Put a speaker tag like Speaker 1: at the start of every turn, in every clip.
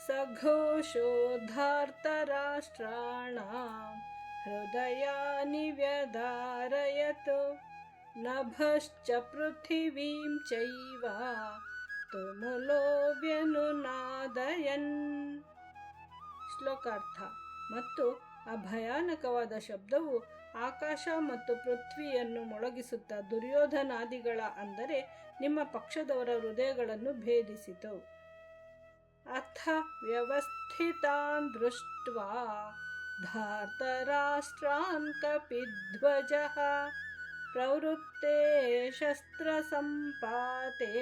Speaker 1: सघोषोद्धार्तराष्ट्राणां हृदयानि व्यधारयत् नभश्च पृथिवीं चैव ತುಮುಲೋ ವ್ಯನುನಾದಯನ್. ಶ್ಲೋಕಾರ್ಥ. ಮತ್ತು ಆ ಭಯಾನಕವಾದ ಶಬ್ದವು ಆಕಾಶ ಮತ್ತು ಪೃಥ್ವಿಯನ್ನು ಮೊಳಗಿಸುತ್ತಾ ದುರ್ಯೋಧನಾದಿಗಳ ಅಂದರೆ ನಿಮ್ಮ ಪಕ್ಷದವರ ಹೃದಯಗಳನ್ನು ಭೇದಿಸಿತು. ಅಥ ವ್ಯವಸ್ಥಿತಾನ್ ದೃಷ್ಟ್ವಾ ಧಾರ್ತರಾಷ್ಟ್ರಾನ್ ಕಪಿಧ್ವಜಃ ಪ್ರವೃತ್ತೆ ಶಸ್ತ್ರಸಂಪಾತೆ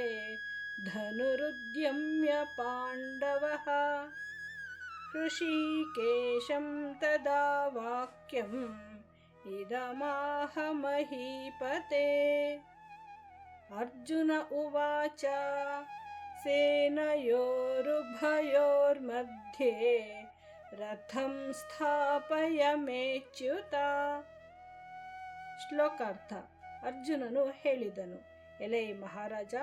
Speaker 1: ಧನುರುದ್ಯಮ್ಯ ಪಾಂಡವಃ. ಹೃಷೀಕೇಶಂ ತದಾ ವಾಕ್ಯಂ ಇದಮಾಹ ಮಹೀಪತೆ. ಅರ್ಜುನ ಉವಾಚ ಸೇನಯೋರುಭಯೋರ್ಮಧ್ಯೆ ರಥಂ ಸ್ಥಾಪಯಮೇಚ್ಯುತ. ಶ್ಲೋಕಾರ್ಥ. ಅರ್ಜುನನು ಹೇಳಿದನು, ಎಲೈ ಮಹಾರಾಜ,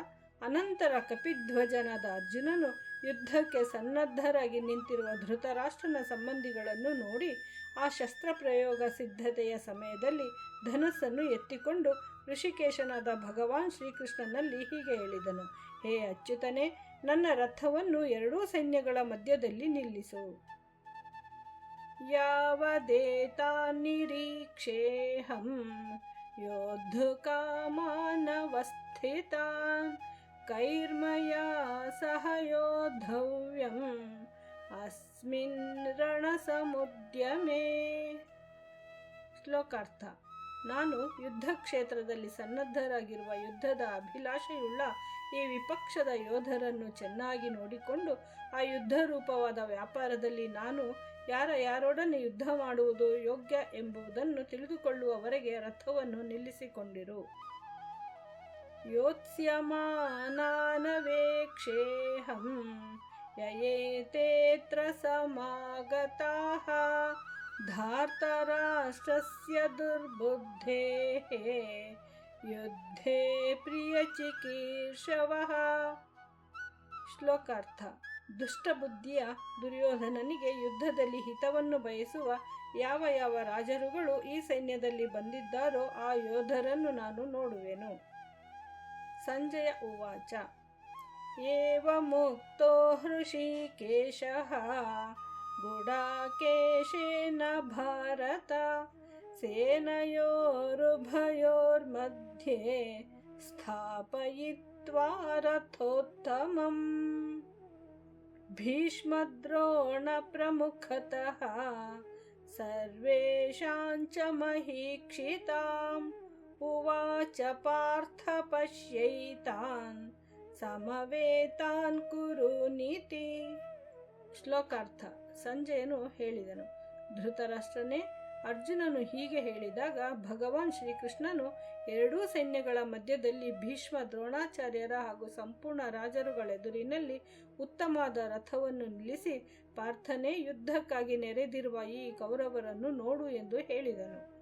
Speaker 1: ಅನಂತರ ಕಪಿಧ್ವಜನಾದ ಅರ್ಜುನನು ಯುದ್ಧಕ್ಕೆ ಸನ್ನದ್ಧರಾಗಿ ನಿಂತಿರುವ ಧೃತರಾಷ್ಟ್ರನ ಸಂಬಂಧಿಗಳನ್ನು ನೋಡಿ ಆ ಶಸ್ತ್ರಪ್ರಯೋಗ ಸಿದ್ಧತೆಯ ಸಮಯದಲ್ಲಿ ಧನಸ್ಸನ್ನು ಎತ್ತಿಕೊಂಡು ಋಷಿಕೇಶನಾದ ಭಗವಾನ್ ಶ್ರೀಕೃಷ್ಣನಲ್ಲಿ ಹೀಗೆ ಹೇಳಿದನು, ಹೇ ಅಚ್ಯುತನೇ, ನನ್ನ ರಥವನ್ನು ಎರಡೂ ಸೈನ್ಯಗಳ ಮಧ್ಯದಲ್ಲಿ ನಿಲ್ಲಿಸು. ಯಾವದೇತಾನ್ನಿರೀಕ್ಷೇಹಂ ಯೋದ್ಧುಕಾಮಾನವಸ್ಥಿತಾನ್ ಕೈರ್ಮಯಾ ಸಹ ಯೋದ್ಧವ್ಯಂ ಅಸ್ಮಿನ್ ರಣಸಮುದ್ಯಮೇ. ಶ್ಲೋಕಾರ್ಥ. ನಾನು ಯುದ್ಧ ಕ್ಷೇತ್ರದಲ್ಲಿ ಸನ್ನದ್ಧರಾಗಿರುವ ಯುದ್ಧದ ಅಭಿಲಾಷೆಯುಳ್ಳ ಈ ವಿಪಕ್ಷದ ಯೋಧರನ್ನು ಚೆನ್ನಾಗಿ ನೋಡಿಕೊಂಡು ಆ ಯುದ್ಧ ರೂಪವಾದ ವ್ಯಾಪಾರದಲ್ಲಿ ನಾನು ಯಾರೊಡನೆ ಯುದ್ಧ ಮಾಡುವುದು ಯೋಗ್ಯ ಎಂಬುದನ್ನು ತಿಳಿದುಕೊಳ್ಳುವವರೆಗೆ ರಥವನ್ನು ನಿಲ್ಲಿಸಿಕೊಂಡಿರು. ಯೋತ್ಸ್ಯಮಾನಾನವೇಕ್ಷೇಹಂ ಯಯೇತೇತ್ರ ಸಮಾಗತಾಃ ಧಾರ್ತರಾಷ್ಟ್ರಸ್ಯ ದುರ್ಬುದ್ಧೇಃ ಯುದ್ಧೇ ಪ್ರಿಯಚಿಕೀರ್ಷವಃ. ಶ್ಲೋಕಾರ್ಥ. ದುಷ್ಟಬುದ್ಧಿಯ ದುರ್ಯೋಧನನಿಗೆ ಯುದ್ಧದಲ್ಲಿ ಹಿತವನ್ನು ಬಯಸುವ ಯಾವ ರಾಜರುಗಳು ಈ ಸೈನ್ಯದಲ್ಲಿ ಬಂದಿದ್ದಾರೋ ಆ ಯೋಧರನ್ನು ನಾನು ನೋಡುವೆನು. ಸಂಜಯ ಉವಾಚ ಏವಮುಕ್ತೋ ಹೃಷೀಕೇಶಃ ಗುಡಾಕೇಶೇನ ಭಾರತ ಸೇನಯೋರುಭಯೋರ್ಮಧ್ಯೆ ಸ್ಥಾಪಯಿತ್ವಾ ರಥೋತ್ತಮಂ. ಭೀಷ್ಮದ್ರೋಣ ಪ್ರಮುಖತಃ ಸರ್ವೇಷಾಂಚ ಮಹೀಕ್ಷಿತಾಂ ಉವಾಚ ಪಾರ್ಥ ಪಶ್ಯೈತಾನ್ ಸಮವೇತಾನ್ ಕುರುನೀತಿ. ಶ್ಲೋಕಾರ್ಥ. ಸಂಜಯನು ಹೇಳಿದನು, ಧೃತರಾಷ್ಟ್ರನೇ, ಅರ್ಜುನನು ಹೀಗೆ ಹೇಳಿದಾಗ ಭಗವಾನ್ ಶ್ರೀಕೃಷ್ಣನು ಎರಡೂ ಸೈನ್ಯಗಳ ಮಧ್ಯದಲ್ಲಿ ಭೀಷ್ಮ, ದ್ರೋಣಾಚಾರ್ಯರ ಹಾಗೂ ಸಂಪೂರ್ಣ ರಾಜರುಗಳೆದುರಿನಲ್ಲಿ ಉತ್ತಮವಾದ ರಥವನ್ನು ನಿಲ್ಲಿಸಿ, ಪಾರ್ಥನೇ, ಯುದ್ಧಕ್ಕಾಗಿ ನೆರೆದಿರುವ ಈ ಕೌರವರನ್ನು ನೋಡು ಎಂದು ಹೇಳಿದನು.